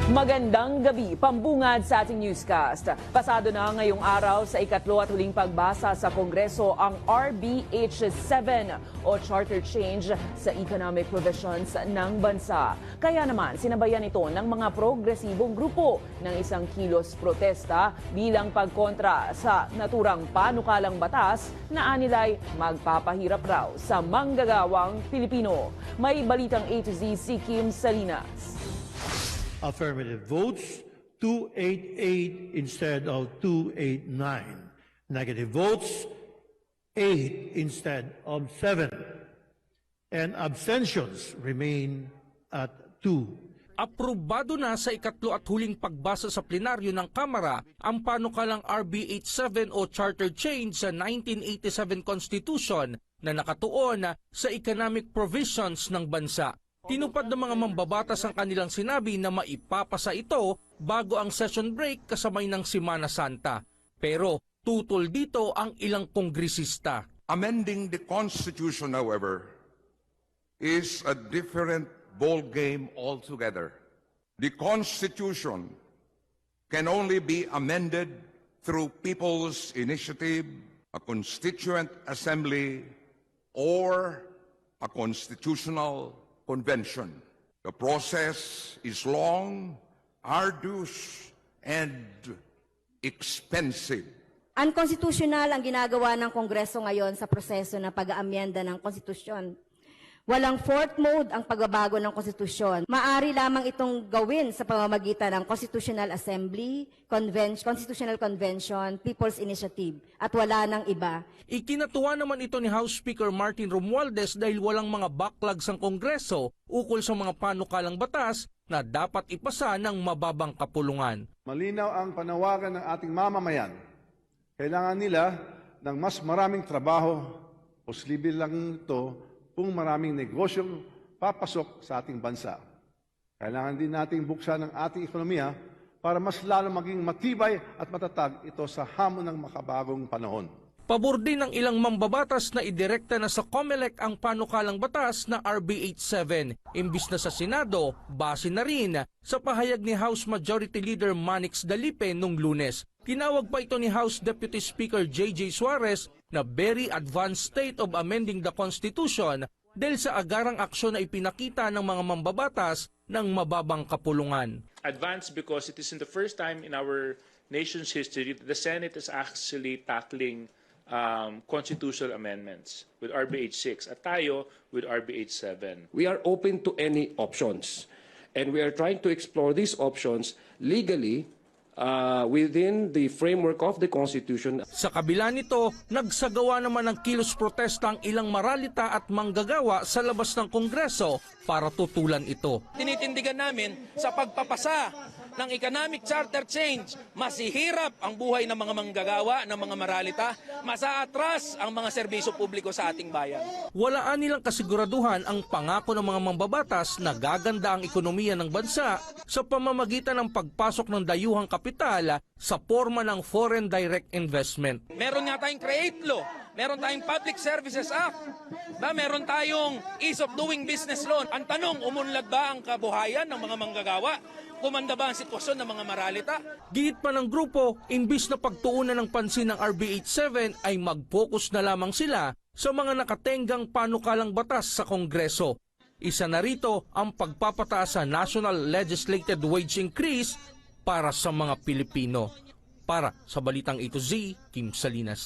Magandang gabi, pambungad sa ating newscast. Pasado na ngayong araw sa ikatlo at huling pagbasa sa Kongreso ang RBH7 o Charter Change sa Economic Provisions ng bansa. Kaya naman, sinabayan ito ng mga progresibong grupo ng isang kilos protesta bilang pagkontra sa naturang panukalang batas na anilay magpapahirap raw sa manggagawang Pilipino. May balitang A to Z si Kim Salinas. Affirmative votes, 288 instead of 289. Negative votes, 8 instead of 7. And abstentions remain at 2. Aprobado na sa ikatlo at huling pagbasa sa plenaryo ng Kamara ang panukalang RB87 o Charter Change sa 1987 Constitution na nakatuon sa economic provisions ng bansa. Tinupad ng mga mambabatas ang kanilang sinabi na maipapasa ito bago ang session break kasabay ng Semana Santa. Pero tutol dito ang ilang kongresista. Amending the Constitution, however, is a different ballgame altogether. The Constitution can only be amended through people's initiative, a constituent assembly, or a constitutional convention. The process is long, arduous, and expensive. Unconstitutional ang ginagawa ng Kongreso ngayon sa proseso ng pag-aamyenda ng konstitusyon. Walang fourth mode ang pagbabago ng konstitusyon. Maaari lamang itong gawin sa pamamagitan ng Constitutional Assembly, Constitutional Convention, People's Initiative, at wala nang iba. Ikinatuwa naman ito ni House Speaker Martin Romualdez dahil walang mga backlogs ang Kongreso ukol sa mga panukalang batas na dapat ipasa ng mababang kapulungan. Malinaw ang panawagan ng ating mamamayan. Kailangan nila ng mas maraming trabaho, posible lang ito kung maraming negosyong papasok sa ating bansa. Kailangan din nating buksan ang ating ekonomiya para mas lalo maging matibay at matatag ito sa hamon ng makabagong panahon. Pabor din ng ilang mambabatas na idirekta na sa COMELEC ang panukalang batas na RB87. Imbis na sa Senado, base na rin sa pahayag ni House Majority Leader Manix Dalipe noong Lunes. Tinawag pa ito ni House Deputy Speaker J.J. Suarez na very advanced state of amending the Constitution dahil sa agarang aksyon na ipinakita ng mga mambabatas ng mababang kapulungan. Advanced because it is in the first time in our nation's history that the Senate is actually tackling constitutional amendments with RBH6 at tayo with RBH7. We are open to any options and we are trying to explore these options legally within the framework of the Constitution. Sa kabila nito, nagsagawa naman ng kilos protesta ang ilang maralita at manggagawa sa labas ng Kongreso para tutulan ito. Tinitindigan namin sa pagpapasa ng economic charter change, masihirap ang buhay ng mga manggagawa, ng mga maralita, masaatras ang mga serbisyo publiko sa ating bayan. Walaan nilang kasiguraduhan ang pangako ng mga mambabatas na gaganda ang ekonomiya ng bansa sa pamamagitan ng pagpasok ng dayuhang kapital sa forma ng foreign direct investment. Meron nga tayong Create Law, meron tayong Public Services Act, meron tayong Ease of Doing Business Law. Ang tanong, umunlad ba ang kabuhayan ng mga manggagawa? Kumanda ba ang sitwasyon ng mga maralita? Gihit pa ng grupo, imbis na pagtuunan ng pansin ng RB87 ay mag-focus na lamang sila sa mga nakatenggang panukalang batas sa Kongreso. Isa na rito ang pagpapataas sa National Legislated Wage Increase para sa mga Pilipino. Para sa Balitang A to Z, Kim Salinas.